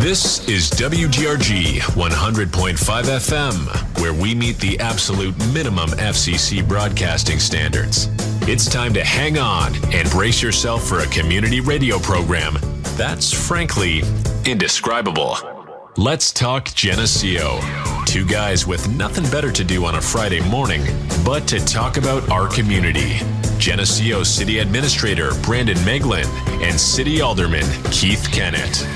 This is WGRG 100.5 FM, where we meet the absolute minimum FCC broadcasting standards. It's time to hang on and brace yourself for a community radio program that's frankly indescribable. Let's talk Geneseo. Two guys with nothing better to do on a Friday morning but to talk about our community. Geneseo City Administrator Brandon Meglin and City Alderman Keith Kennett.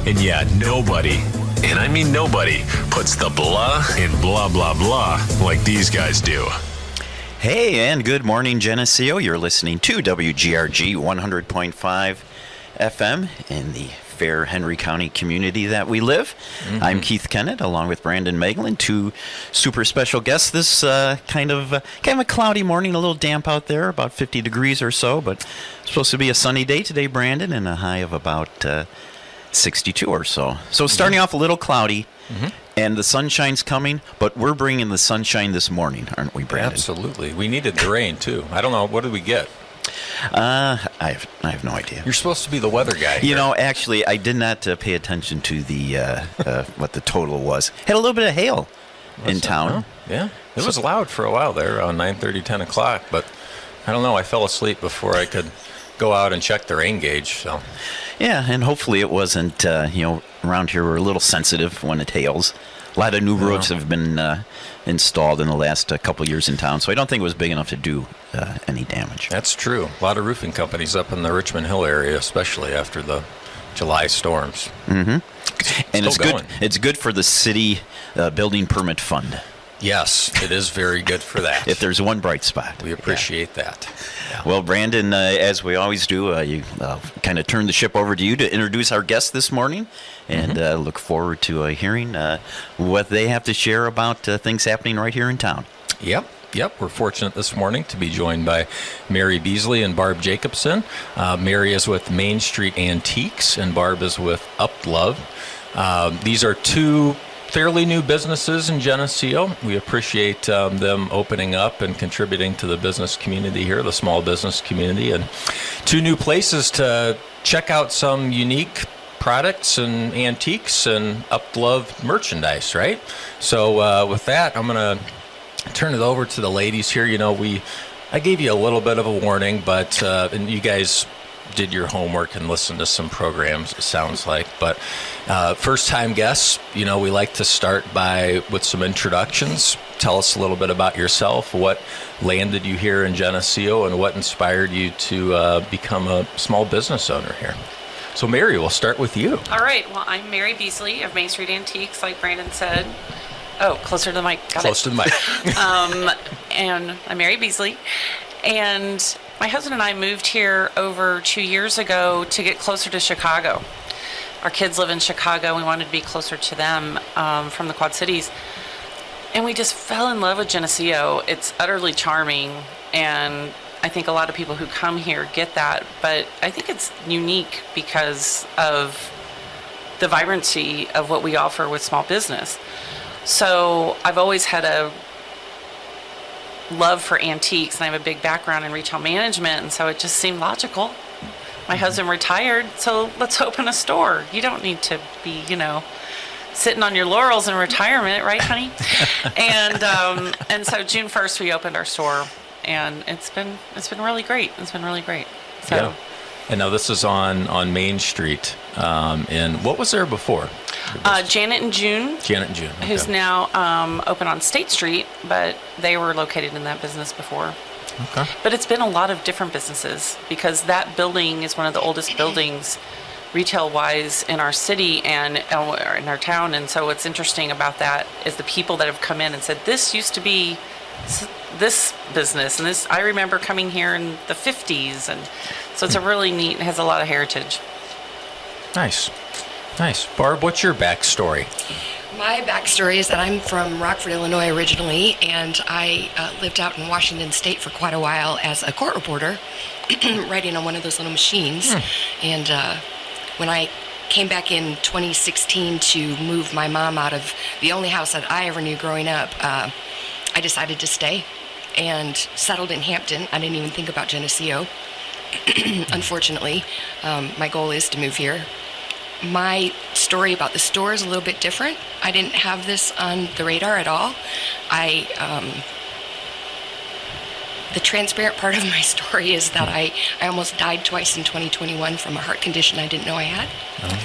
And yeah, nobody, and I mean nobody, puts the blah in blah blah blah like these guys do. Hey, and good morning, Geneseo. You're listening to WGRG 100.5 FM in the fair Henry County community that we live. Mm-hmm. I'm Keith Kennett, along with Brandon Meglin, two super special guests. This kind of a cloudy morning, a little damp out there, about 50 degrees or so, but it's supposed to be a sunny day today, Brandon, and a high of about 62 or so. So starting off a little cloudy, and the sunshine's coming, but we're bringing the sunshine this morning, aren't we, Brandon? Absolutely. We needed the rain, too. I don't know. What did we get? I have no idea. You're supposed to be the weather guy here. You know, actually, I did not pay attention to the what the total was. Had a little bit of hail in town. Huh? Yeah. It was loud for a while there, around 9:30, 10 o'clock, but I don't know. I fell asleep before I could go out and check the rain gauge, so... Yeah, and hopefully it wasn't, around here we're a little sensitive when it hails. A lot of new roofs have been installed in the last couple of years in town, so I don't think it was big enough to do any damage. That's true. A lot of roofing companies up in the Richmond Hill area, especially after the July storms. Mm-hmm. And it's going. good. It's good for the city building permit fund. Yes, it is very good for that. If there's one bright spot. We appreciate that. Yeah. Well, Brandon, as we always do, you kind of turn the ship over to you to introduce our guest this morning, and look forward to hearing what they have to share about things happening right here in town. Yep. We're fortunate this morning to be joined by Mary Beasley and Barb Jacobson. Mary is with Main Street Antiques, and Barb is with Uplove. These are two fairly new businesses in Geneseo. We appreciate them opening up and contributing to the business community here, the small business community, and two new places to check out some unique products and antiques and Uplove merchandise, right? So with that, I'm going to turn it over to the ladies here. You know, I gave you a little bit of a warning, but and you guys did your homework and listened to some programs, it sounds like. But first-time guests, we like to start with some introductions. Tell us a little bit about yourself, what landed you here in Geneseo, and what inspired you to become a small business owner here. So, Mary, we'll start with you. All right. Well, I'm Mary Beasley of Main Street Antiques, like Brandon said. Oh, closer to the mic. Close to the mic. And I'm Mary Beasley. And my husband and I moved here over 2 years ago to get closer to Chicago. Our kids live in Chicago. We wanted to be closer to them from the Quad Cities. And we just fell in love with Geneseo. It's utterly charming. And I think a lot of people who come here get that. But I think it's unique because of the vibrancy of what we offer with small business. So I've always had a love for antiques, and I have a big background in retail management, and so it just seemed logical. My husband retired, so let's open a store. You don't need to be, sitting on your laurels in retirement, right, honey? And so June 1st we opened our store, and it's been really great. It's been really great. So. Yeah. And now this is on Main Street. And what was there before? Janet and June. Okay. Who's now open on State Street, but they were located in that business before. Okay. But it's been a lot of different businesses because that building is one of the oldest buildings retail-wise in our city and in our town. And so what's interesting about that is the people that have come in and said, this used to be this business, and this I remember coming here in the 50s, and so it's a really neat, it has a lot of heritage. Nice. Barb, what's your backstory? My backstory is that I'm from Rockford, Illinois originally, and I lived out in Washington State for quite a while as a court reporter, writing on one of those little machines. And when I came back in 2016 to move my mom out of the only house that I ever knew growing up, I decided to stay and settled in Hampton. I didn't even think about Geneseo. Unfortunately, my goal is to move here. My story story about the store is a little bit different. I didn't have this on the radar at all. The transparent part of my story is that I almost died twice in 2021 from a heart condition I didn't know I had.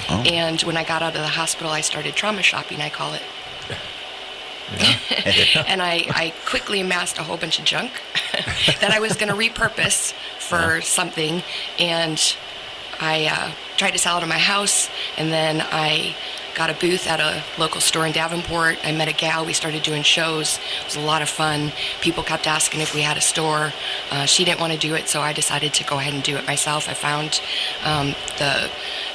Oh. And when I got out of the hospital, I started trauma shopping, I call it. And I quickly amassed a whole bunch of junk that I was going to repurpose for something. And I tried to sell it in my house, and then I got a booth at a local store in Davenport. I met a gal. We started doing shows. It was a lot of fun. People kept asking if we had a store. She didn't want to do it, so I decided to go ahead and do it myself. I found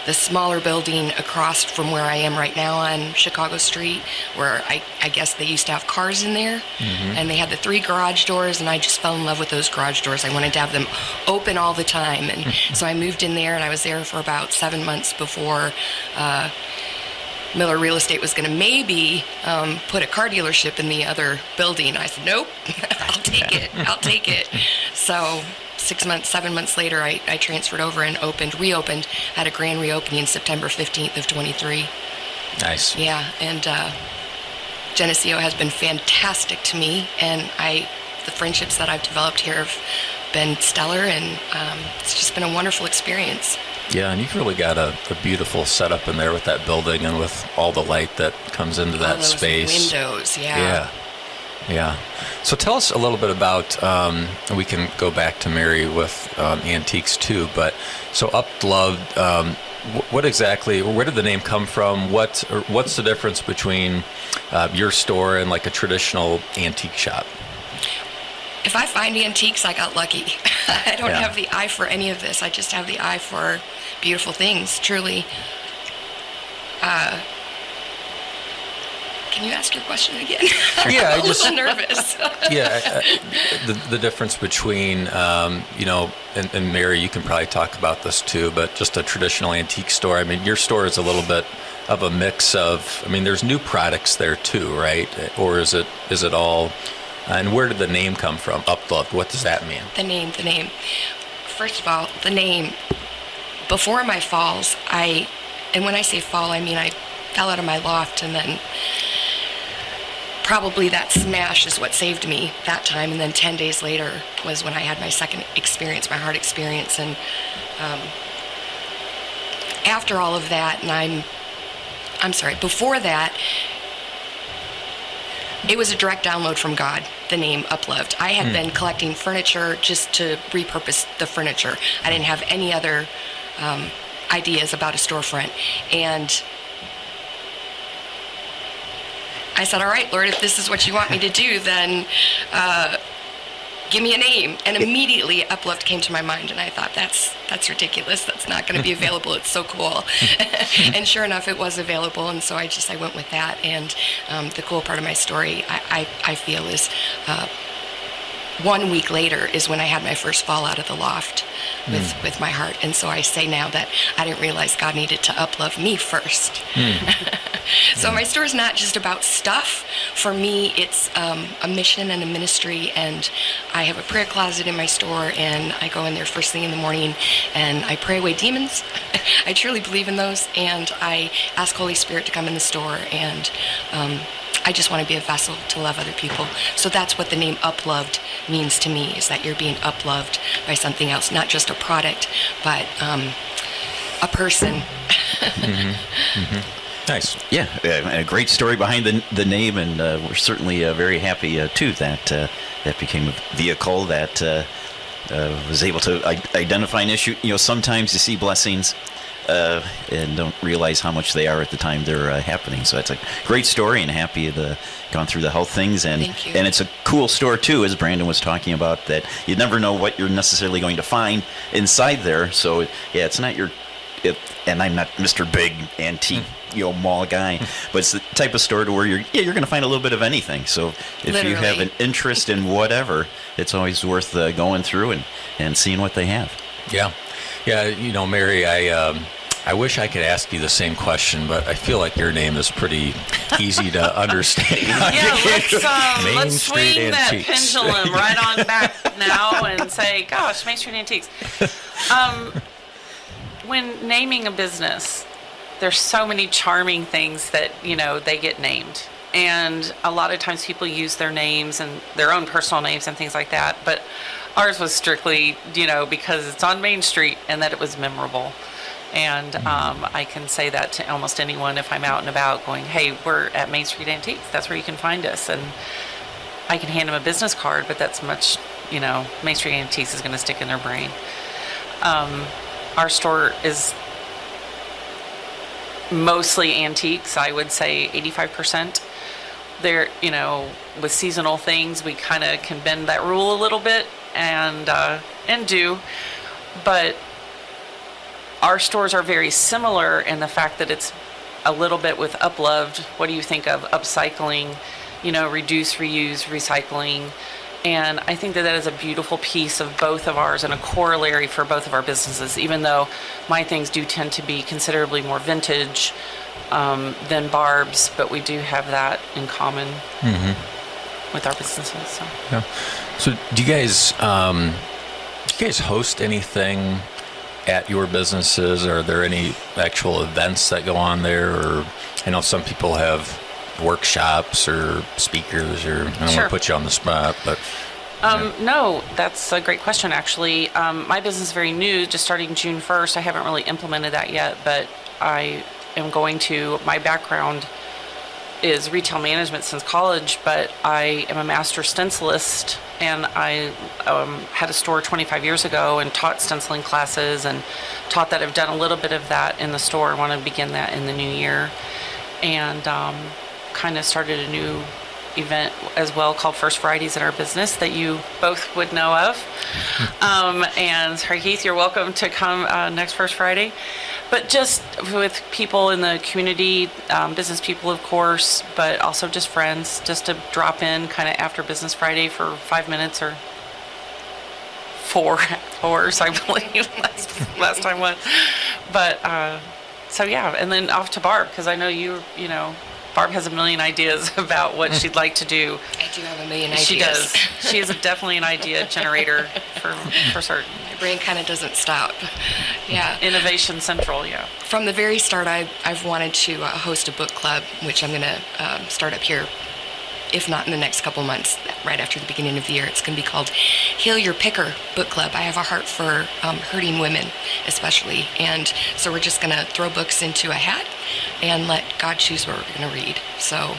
the smaller building across from where I am right now on Chicago Street, where I guess they used to have cars in there. And they had the 3 garage doors, and I just fell in love with those garage doors. I wanted to have them open all the time. And so I moved in there, and I was there for about 7 months before Miller Real Estate was going to maybe put a car dealership in the other building. I said, nope, I'll take it. So 7 months later, I transferred over and reopened, had a grand reopening September 15th of 23. Nice. Yeah, and Geneseo has been fantastic to me, and the friendships that I've developed here have been stellar, and it's just been a wonderful experience. Yeah, and you've really got a beautiful setup in there with that building and with all the light that comes into that all those space. Windows, yeah. Yeah. So tell us a little bit about, we can go back to Mary with antiques too, but so Uploved, what exactly, where did the name come from? What's the difference between your store and like a traditional antique shop? If I find antiques, I got lucky. I don't have the eye for any of this. I just have the eye for beautiful things, truly. Can you ask your question again? Yeah, I'm a little nervous. Yeah, the difference between, and Mary, you can probably talk about this too, but just a traditional antique store. I mean, your store is a little bit of a mix of, there's new products there too, right? Or is it all... And where did the name come from, Uploved? What does that mean? The name. First of all, the name. Before my falls, and when I say fall, I mean I fell out of my loft, and then probably that smash is what saved me that time. And then 10 days later was when I had my second experience, my heart experience. And after all of that, and I'm sorry, before that, it was a direct download from God, the name Uploved. I had been collecting furniture just to repurpose the furniture. I didn't have any other ideas about a storefront. And I said, all right, Lord, if this is what you want me to do, then give me a name. And immediately Uploved came to my mind, and I thought, that's ridiculous. That's not going to be available. It's so cool. And sure enough, it was available, and so I went with that. And the cool part of my story, I feel, is 1 week later is when I had my first fall out of the loft with my heart. And so I say now that I didn't realize God needed to uplove me first. So my store is not just about stuff. For me, it's a mission and a ministry, and I have a prayer closet in my store, and I go in there first thing in the morning, and I pray away demons. I truly believe in those, and I ask Holy Spirit to come in the store, and I just want to be a vessel to love other people. So that's what the name Uploved means to me, is that you're being uploved by something else, not just a product, but a person. Nice. Yeah, a great story behind the name, and we're certainly very happy too that that became a vehicle that was able to identify an issue. Sometimes you see blessings and don't realize how much they are at the time they're happening. So it's a great story, and happy to gone through the health things, and Thank you. and it's a cool store too, as Brandon was talking about, that you never know what you're necessarily going to find inside there. So yeah, it's not and I'm not Mr. Big Antique mall guy, but it's the type of store to where you're going to find a little bit of anything. So if Literally. you have an interest in whatever, it's always worth going through and seeing what they have. Yeah. Mary, I wish I could ask you the same question, but I feel like your name is pretty easy to understand. Yeah, Main let's Street swing that Antiques. pendulum right on back now and say, gosh, Main Street Antiques. When naming a business, there's so many charming things that, they get named. And a lot of times people use their names and their own personal names and things like that. But ours was strictly, because it's on Main Street and that it was memorable. And I can say that to almost anyone if I'm out and about going, hey, we're at Main Street Antiques. That's where you can find us. And I can hand them a business card, but that's much, Main Street Antiques is going to stick in their brain. Our store is mostly antiques. I would say 85%. There, with seasonal things, we kind of can bend that rule a little bit and do. But our stores are very similar in the fact that it's a little bit with Uploved. What do you think of upcycling? Reduce, reuse, recycling. And I think that is a beautiful piece of both of ours and a corollary for both of our businesses, even though my things do tend to be considerably more vintage than Barb's, but we do have that in common with our businesses. So, yeah. So do you guys host anything at your businesses? Are there any actual events that go on there? Or I know some people have workshops or speakers, or I don't want to put you on the spot, but no, that's a great question, actually. My business is very new, just starting June 1st. I haven't really implemented that yet, but I am going to. My background is retail management since college, but I am a master stencilist, and I had a store 25 years ago and taught stenciling classes and taught that. I've done a little bit of that in the store. I want to begin that in the new year, and kind of started a new event as well called First Fridays in our business that you both would know of. And sorry, Keith, you're welcome to come next First Friday. But just with people in the community, business people, of course, but also just friends, just to drop in kind of after Business Friday for 5 minutes or 4 hours, I believe, last time was. But so yeah, and then off to Barb, because I know Barb has a million ideas about what she'd like to do. I do have a million ideas. She does. She is definitely an idea generator for certain. My brain kind of doesn't stop. Yeah. Innovation Central, yeah. From the very start, I've wanted to host a book club, which I'm going to start up here, if not in the next couple months, right after the beginning of the year. It's going to be called Heal Your Picker Book Club. I have a heart for hurting women, especially. And so we're just going to throw books into a hat and let God choose what we're going to read. So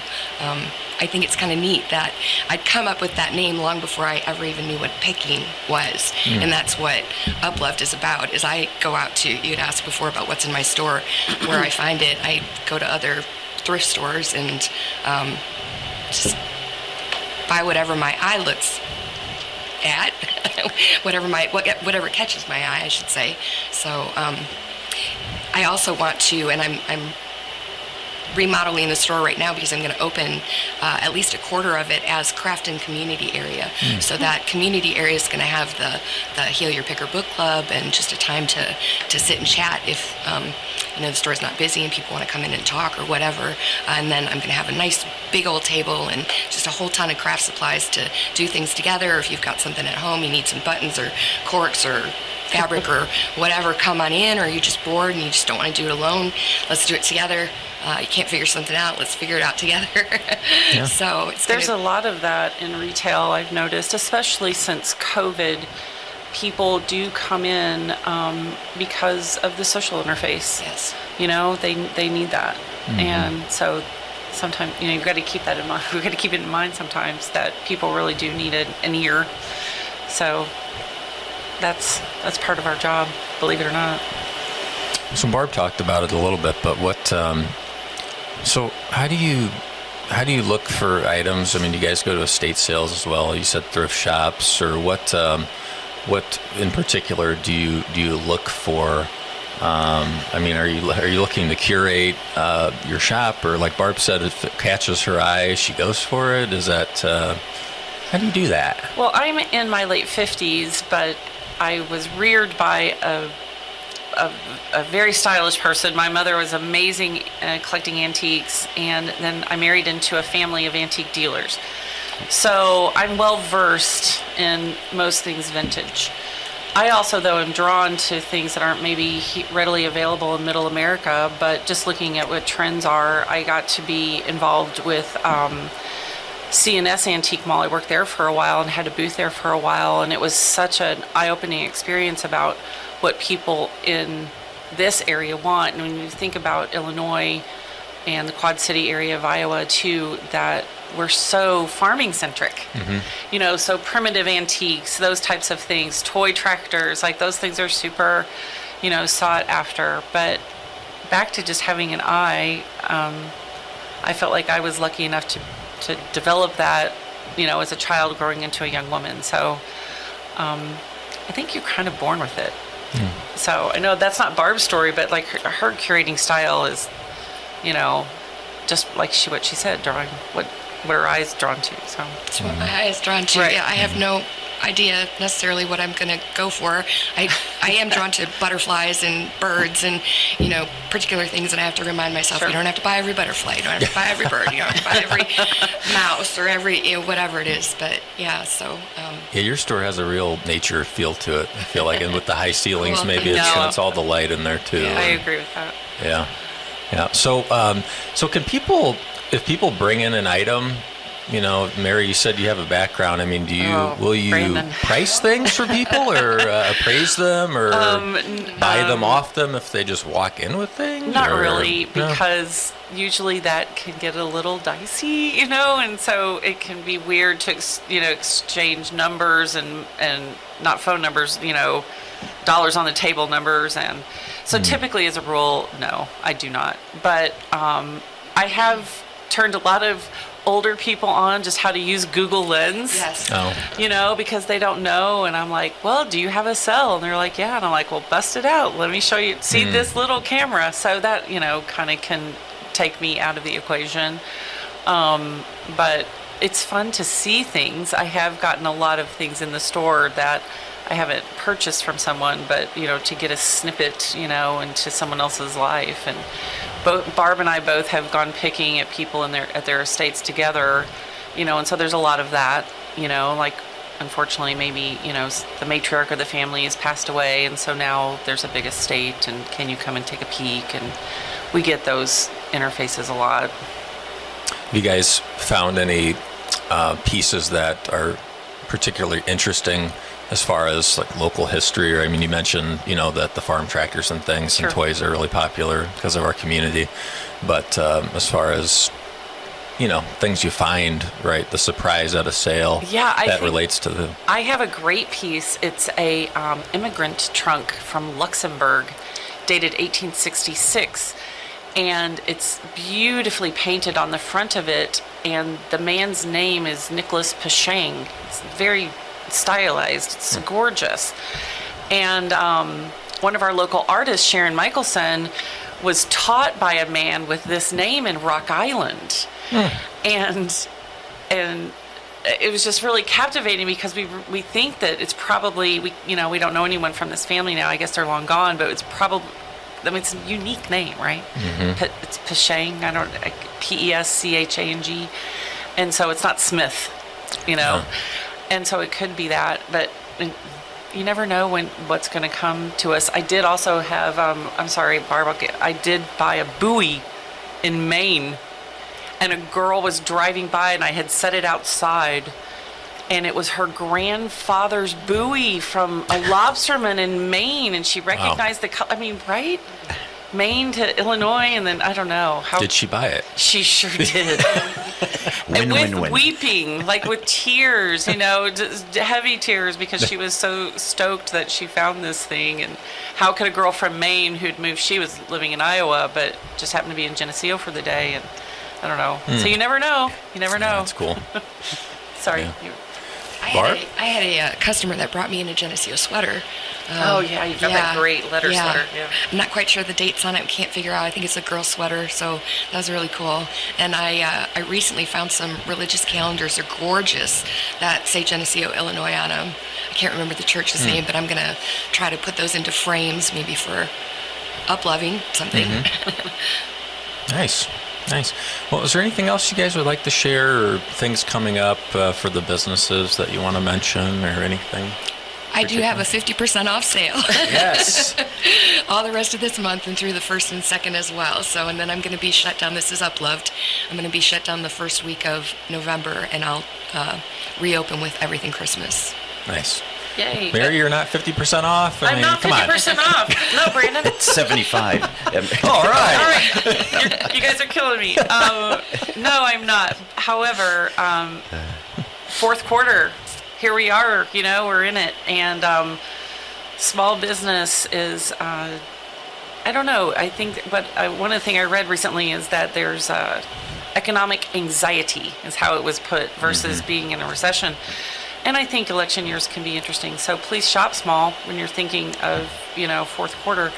I think it's kind of neat that I'd come up with that name long before I ever even knew what picking was. And that's what Uploved is about, is I go out to, you'd asked before about what's in my store, where I find it. I go to other thrift stores and just buy whatever my eye looks at, whatever catches my eye, I should say. So I also want to, and I'm remodeling the store right now because I'm going to open at least a quarter of it as craft and community area. So that community area is going to have the Heal Your Picker Book Club and just a time to sit and chat if the store's not busy and people want to come in and talk or whatever. And then I'm going to have a nice big old table and just a whole ton of craft supplies to do things together. If you've got something at home, you need some buttons or corks or fabric or whatever, come on in, or you're just bored and you just don't want to do it alone, let's do it together. You can't figure something out, let's figure it out together. Yeah. So there's a lot of that in retail, I've noticed, especially since COVID. People do come in because of the social interface. Yes. They need that. And so sometimes, you've got to keep that in mind. We've got to keep it in mind sometimes that people really do need an ear. So that's part of our job, believe it or not. So Barb talked about it a little bit, but what? So how do you look for items? I mean, do you guys go to estate sales as well? You said thrift shops, or what? What in particular do you look for? I mean, are you looking to curate your shop, or like Barb said, if it catches her eye, she goes for it? Is that how do you do that? Well, I'm in my late 50s, but I was reared by a very stylish person. My mother was amazing collecting antiques, and then I married into a family of antique dealers. So I'm well versed in most things vintage. I also, though, am drawn to things that aren't maybe readily available in Middle America, but just looking at what trends are, I got to be involved with CNS Antique Mall. I worked there for a while and had a booth there for a while, and it was such an eye-opening experience about what people in this area want. And when you think about Illinois and the Quad City area of Iowa too, that we're so farming centric, you know, so primitive antiques, those types of things, toy tractors, like those things are super, you know, sought after. But back to just having an eye, I felt like I was lucky enough to develop that, you know, as a child growing into a young woman. So I think you're kind of born with it. So I know that's not Barb's story, but like her curating style is, you know, just like what she said, drawing what her eyes drawn to. So That's what my eye is drawn to. Right. Yeah, I have no idea necessarily what I'm going to go for. I am drawn to butterflies and birds and, you know, particular things, and I have to remind myself, Sure. you don't have to buy every butterfly, you don't have to buy every bird, you don't have to buy every mouse or every, you know, whatever it is. But yeah, so Yeah, your store has a real nature feel to it, I feel like, and with the high ceilings, Well, maybe No. it's all the light in there too. I agree with that. Yeah, yeah. So can people, if people bring in an item, you know, Mary, you said you have a background. I mean, will you Brandon. price things for people, or appraise them, or buy them off them if they just walk in with things? Not or- really, No? because usually that can get a little dicey, you know, and so it can be weird to, exchange numbers and not phone numbers, you know, dollars on the table numbers. And so typically, as a rule, no, I do not. But I have turned a lot of older people on just how to use Google Lens. yes. Oh, You know, because they don't know, and I'm like, well, do you have a cell? And they're like, yeah. And I'm like, well, bust it out. Let me show you. See this little camera. So that, you know, kind of can take me out of the equation. But it's fun to see things. I have gotten a lot of things in the store that I haven't purchased from someone, but, you know, to get a snippet, you know, into someone else's life. And both Barb and I both have gone picking at people at their estates together, you know, and so there's a lot of that, you know, like unfortunately maybe, you know, the matriarch of the family has passed away, and so now there's a big estate, and can you come and take a peek? And we get those interfaces a lot. have you guys found any pieces that are particularly interesting as far as like local history? Or I mean, you mentioned, you know, that the farm tractors and things Sure. and toys are really popular because of our community, but as far as, you know, things you find, right, the surprise at a sale, Yeah, I that think- relates to the I have a great piece. It's a immigrant trunk from Luxembourg, dated 1866, and it's beautifully painted on the front of it. And the man's name is Nicholas Pashang. It's very stylized. It's gorgeous. And one of our local artists, Sharon Michelson, was taught by a man with this name in Rock Island, and it was just really captivating because we think that it's probably we don't know anyone from this family now. I guess they're long gone, but it's probably, I mean, it's a unique name, right? It's Pashang, Peschang, and so it's not Smith, you know, and so it could be that, but you never know what's going to come to us. I did also have, I'm sorry, Barb, I did buy a buoy in Maine, and a girl was driving by, and I had set it outside, and it was her grandfather's buoy from a lobsterman in Maine, and she recognized the color. I mean, right? Maine to Illinois, and then I don't know how. Did she buy it? She sure did. Win, And with win, win. weeping, like with tears, you know, just heavy tears, because she was so stoked that she found this thing. And how could a girl from Maine who'd moved, she was living in Iowa, but just happened to be in Geneseo for the day, and I don't know. So you never know. You never know. That's cool. Sorry. Yeah. You- Barb? I had a customer that brought me in a Geneseo sweater. Oh, yeah, you've got that great letter sweater. Yeah. I'm not quite sure the dates on it. Can't figure out. I think it's a girl sweater, so that was really cool. And I recently found some religious calendars. They're gorgeous that say Geneseo, Illinois on them. I can't remember the church's name, but I'm going to try to put those into frames, maybe for uploving something. Nice. Well, is there anything else you guys would like to share, or things coming up for the businesses that you want to mention, or anything? I do have a 50% off sale. Yes. All the rest of this month and through the 1st and 2nd as well. So, and then I'm going to be shut down. This is Uploved. I'm going to be shut down the first week of November, and I'll reopen with everything Christmas. Nice. Yay. Mary, you're not 50% off? I'm not come on. 50% off. No, Brandon. 75. All right. All right. You guys are killing me. No, I'm not. However, fourth quarter, here we are, we're in it. And small business is, I don't know, I think, but one of the things I read recently is that there's economic anxiety is how it was put versus being in a recession. And I think election years can be interesting. So please shop small when you're thinking of, fourth quarter.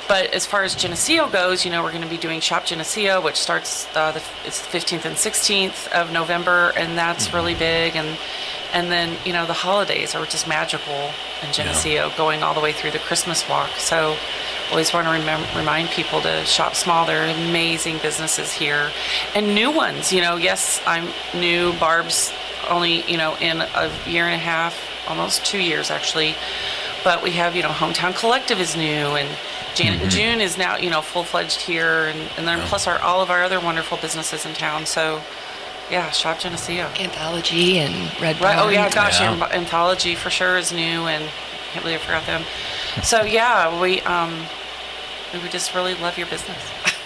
But as far as Geneseo goes, we're going to be doing Shop Geneseo, which starts it's the 15th and 16th of November, and that's really big. And then, the holidays are just magical in Geneseo, going all the way through the Christmas walk. So always want to remind people to shop small. There are amazing businesses here and new ones. Yes, I'm new. Barb's only, in a year and a half, almost 2 years actually. But we have, Hometown Collective is new, and Janet and June is now, full-fledged here, and then plus all of our other wonderful businesses in town. So, yeah, Shop Geneseo. Anthology and Red Barn. Right. Oh, yeah, gosh, Anthology for sure is new, and I can't believe I forgot them. So, yeah, we would just really love your business.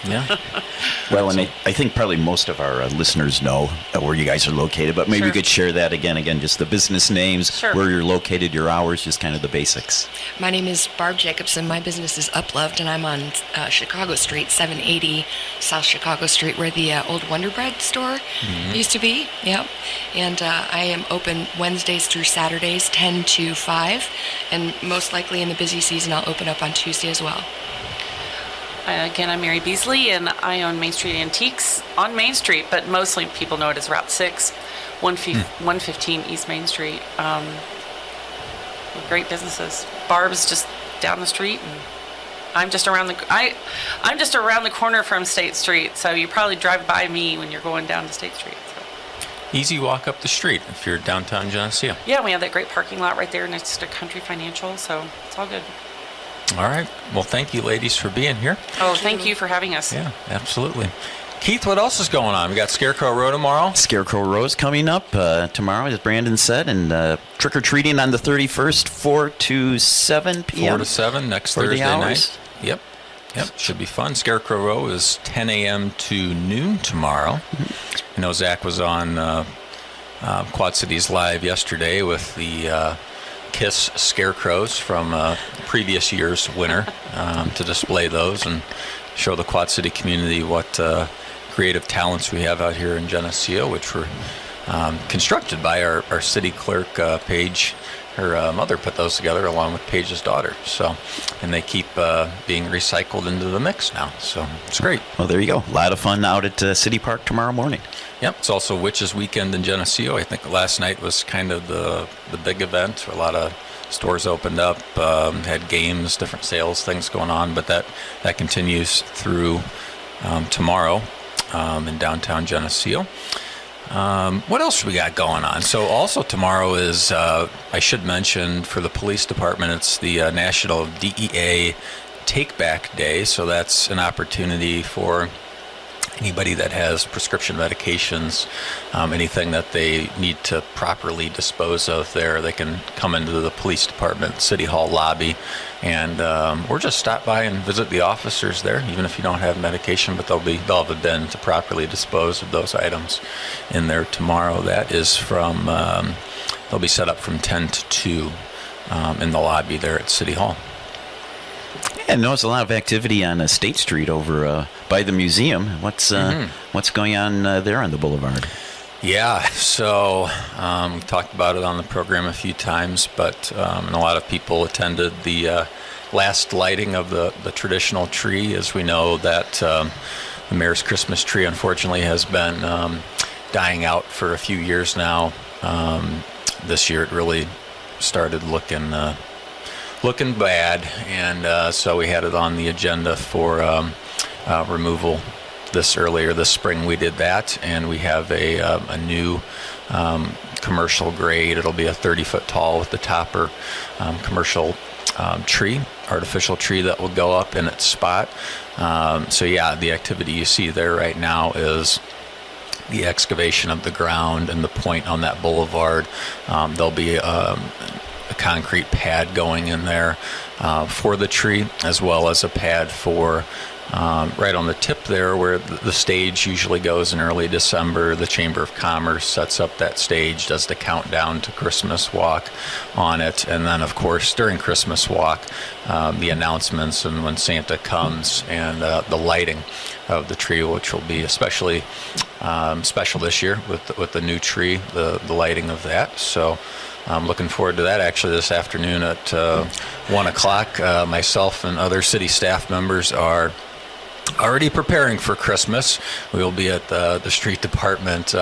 Yeah. Well, and I think probably most of our listeners know where you guys are located, but maybe Sure. you could share that again, just the business names, Sure. where you're located, your hours, just kind of the basics. My name is Barb Jacobson. My business is Uploved, and I'm on Chicago Street, 780 South Chicago Street, where the old Wonder Bread store used to be. Yep. And I am open Wednesdays through Saturdays, 10 to 5. And most likely in the busy season, I'll open up on Tuesday as well. Again, I'm Mary Beasley, and I own Main Street Antiques on Main Street, but mostly people know it as Route 6, 115 East Main Street. Great businesses. Barb's just down the street, and I'm just around the corner from State Street, so you probably drive by me when you're going down to State Street. So. Easy walk up the street if you're downtown Geneseo. Yeah, we have that great parking lot right there next to Country Financial, so it's all good. All right. Well, thank you, ladies, for being here. Oh, thank you for having us. Yeah, absolutely. Keith, what else is going on? We got Scarecrow Row tomorrow. Scarecrow Row's coming up tomorrow, as Brandon said, and trick-or-treating on the 31st, 4 to 7 p.m. 4 to 7 next for the Thursday hours. night. Yep. Should be fun. Scarecrow Row is 10 a.m. to noon tomorrow. I know Zach was on Quad Cities Live yesterday with the KISS Scarecrows from previous year's winner to display those and show the Quad City community what creative talents we have out here in Geneseo, which were constructed by our city clerk, Paige. Her mother put those together along with Paige's daughter. So, and they keep being recycled into the mix now. So it's great. Well, there you go. A lot of fun out at City Park tomorrow morning. Yep, it's also Witches Weekend in Geneseo. I think last night was kind of the big event. A lot of stores opened up, had games, different sales, things going on. But that continues through tomorrow in downtown Geneseo. What else we got going on? So also tomorrow is, I should mention, for the police department, it's the National DEA Take Back Day. So that's an opportunity for anybody that has prescription medications, anything that they need to properly dispose of there, they can come into the police department, City Hall lobby, and or just stop by and visit the officers there, even if you don't have medication, but they'll have a bin to properly dispose of those items in there tomorrow. That is from, they'll be set up from 10 to 2 in the lobby there at City Hall. Yeah, I noticed a lot of activity on State Street over by the museum. What's going on there on the boulevard? Yeah, so we talked about it on the program a few times, but and a lot of people attended the last lighting of the traditional tree. As we know, that the mayor's Christmas tree, unfortunately, has been dying out for a few years now. This year, it really started looking bad, and so we had it on the agenda for removal earlier this spring we did that, and we have a new commercial grade. It'll be a 30-foot tall with the topper commercial tree, artificial tree that will go up in its spot. So yeah, the activity you see there right now is the excavation of the ground and the point on that boulevard. There'll be a concrete pad going in there for the tree, as well as a pad for right on the tip there where the stage usually goes in early December. The Chamber of Commerce sets up that stage, does the countdown to Christmas walk on it, and then of course during Christmas walk, the announcements and when Santa comes, and the lighting of the tree, which will be especially special this year with the new tree, the lighting of that. So I'm looking forward to that. Actually, this afternoon at 1 o'clock, myself and other city staff members are already preparing for Christmas. We will be at the street department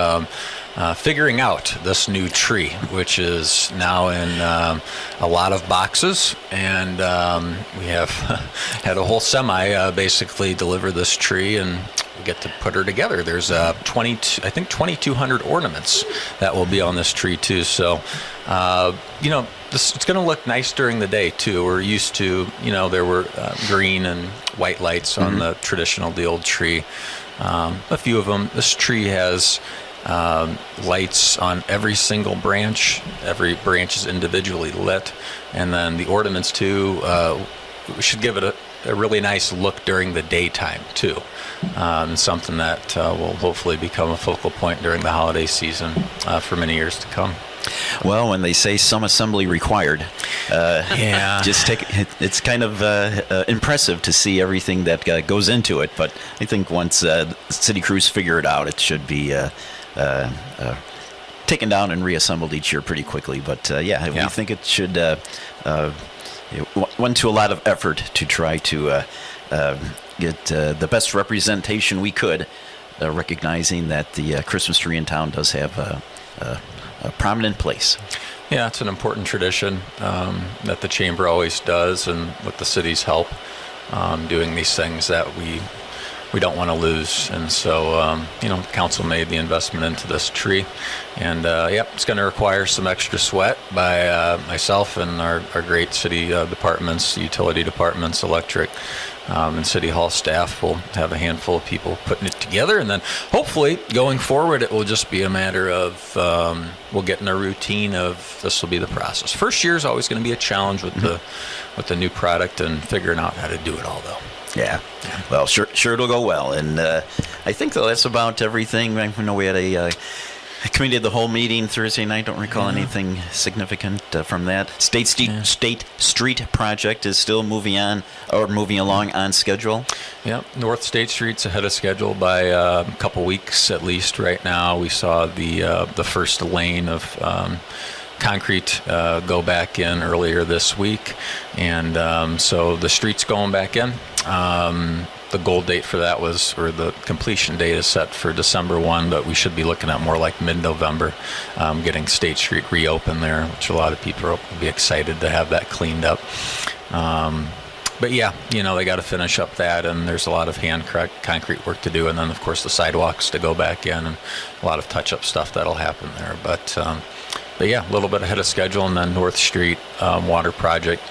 figuring out this new tree, which is now in a lot of boxes, and we have had a whole semi basically deliver this tree, and we get to put her together. There's 2,200 ornaments that will be on this tree too. So it's going to look nice during the day too. We're used to, there were green and white lights on the old tree. A few of them. This tree has lights on every single branch. Every branch is individually lit, and then the ornaments too. We should give it a really nice look during the daytime too. Something that will hopefully become a focal point during the holiday season for many years to come. Well, when they say some assembly required, just it's kind of impressive to see everything that goes into it. But I think once city crews figure it out, it should be taken down and reassembled each year pretty quickly. But we think it should went to a lot of effort to try to get the best representation we could, recognizing that the Christmas tree in town does have a prominent place. Yeah, it's an important tradition that the Chamber always does, and with the city's help, doing these things that we don't want to lose. And so, council made the investment into this tree, and it's going to require some extra sweat by myself and our great city departments, utility departments, electric, and City Hall staff. Will have a handful of people putting it together, and then hopefully going forward it will just be a matter of we'll get in a routine of this will be the process. First year is always going to be a challenge with the new product and figuring out how to do it all, though. Yeah. Well, sure it'll go well, and I think that's about everything. I know we had a committee of the whole meeting Thursday night. Don't recall anything significant from that. State Street project is still moving along on schedule. Yep, North State Street's ahead of schedule by a couple weeks at least. Right now, we saw the first lane of concrete go back in earlier this week, and so the street's going back in. The goal date for that the completion date is set for December 1, but we should be looking at more like mid-November, getting State Street reopened there, which a lot of people will be excited to have that cleaned up. But yeah, they got to finish up that, and there's a lot of hand concrete work to do, and then of course the sidewalks to go back in, and a lot of touch-up stuff that'll happen there. But yeah, a little bit ahead of schedule, and then North Street water project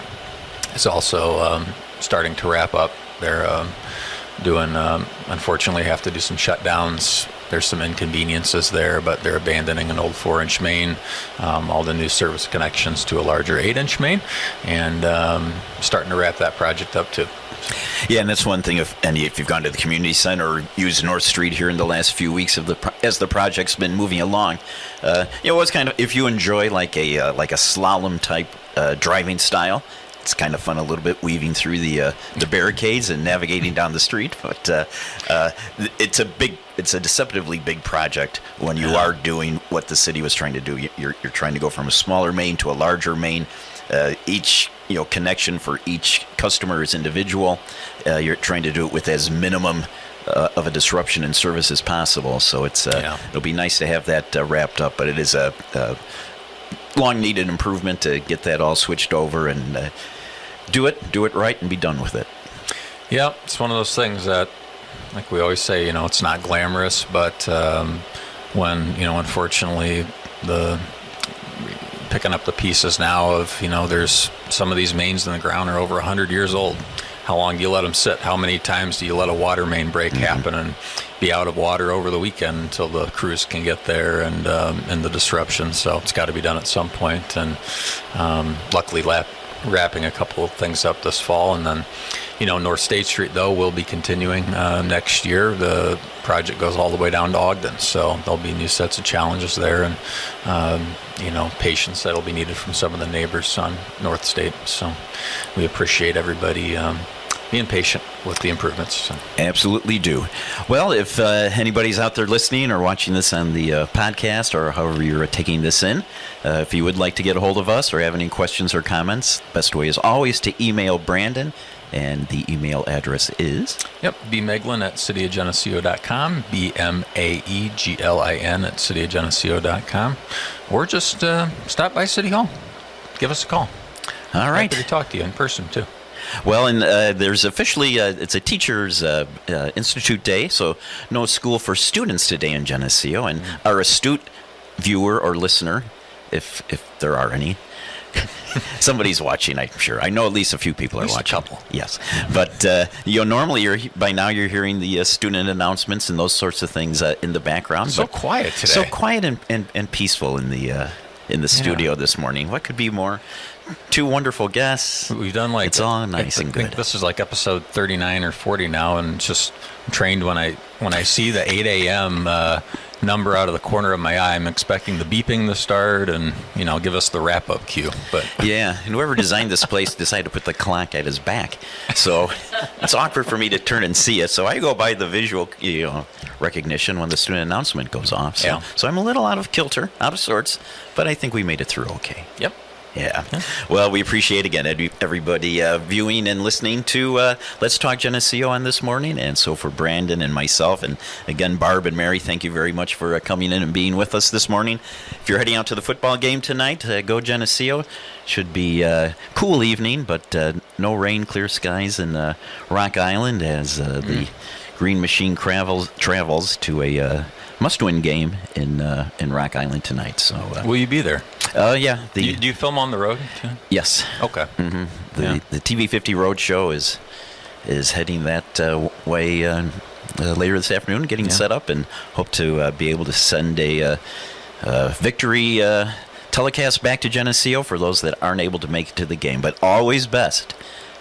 is also starting to wrap up. They're doing, unfortunately, have to do some shutdowns. There's some inconveniences there, but they're abandoning an old 4-inch main, all the new service connections to a larger 8-inch main, and starting to wrap that project up too. Yeah, and that's one thing. If you've gone to the community center or used North Street here in the last few weeks as the project's been moving along, it's kind of, if you enjoy like a slalom type driving style. It's kind of fun a little bit weaving through the barricades and navigating down the street, but it's a deceptively big project when you are doing what the city was trying to do. You're trying to go from a smaller main to a larger main. Each connection for each customer is individual. You're trying to do it with as minimum of a disruption in service as possible. So it'll be nice to have that wrapped up, but it is a long needed improvement to get that all switched over and do it right and be done with it. Yeah, it's one of those things that like we always say, it's not glamorous, but when, unfortunately, picking up the pieces now of, there's some of these mains in the ground are over 100 years old. How long do you let them sit? How many times do you let a water main break happen and be out of water over the weekend until the crews can get there and the disruption? So it's got to be done at some point. And luckily, wrapping a couple of things up this fall. And then, North State Street, though, will be continuing next year. The project goes all the way down to Ogden. So there'll be new sets of challenges there and, patience that'll be needed from some of the neighbors on North State. So we appreciate everybody being patient with the improvements. So. Absolutely do. Well, if anybody's out there listening or watching this on the podcast or however you're taking this in, if you would like to get a hold of us or have any questions or comments, best way is always to email Brandon, and the email address is? Yep, bmeglin@cityofgeneseo.com, BMAEGLIN at cityofgeneseo.com, or just stop by City Hall. Give us a call. All right. Happy to talk to you in person, too. Well, and there's officially, it's a Teachers Institute Day, so no school for students today in Geneseo. And our astute viewer or listener, if there are any, somebody's watching, I'm sure. I know at least a few people are watching. A couple. Yes. But, normally by now you're hearing the student announcements and those sorts of things in the background. So quiet today. So quiet and peaceful in the studio this morning. What could be more? Two wonderful guests. We've done it's all nice and good. I think this is like episode 39 or 40 now, and just trained when I see the 8 a.m. Number out of the corner of my eye, I'm expecting the beeping to start and give us the wrap up cue. But yeah, and whoever designed this place decided to put the clock at his back, so it's awkward for me to turn and see it. So I go by the visual recognition when the student announcement goes off. So, so I'm a little out of kilter, out of sorts, but I think we made it through okay. Yep. Yeah. Well, we appreciate, again, everybody viewing and listening to Let's Talk Geneseo on this morning. And so for Brandon and myself, and again, Barb and Mary, thank you very much for coming in and being with us this morning. If you're heading out to the football game tonight, go Geneseo. Should be a cool evening, but no rain, clear skies in Rock Island as the Green Machine travels to a must-win game in Rock Island tonight. So will you be there? Yeah. Do you film on the road too? Yes. Okay. Mm-hmm. The TV50 Road Show is heading that way later this afternoon, getting set up, and hope to be able to send a victory telecast back to Geneseo for those that aren't able to make it to the game. But always best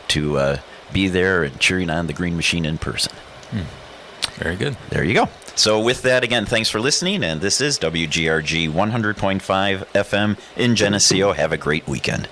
to be there and cheering on the Green Machine in person. Very good. There you go. So with that, again, thanks for listening, and this is WGRG 100.5 FM in Geneseo. Have a great weekend.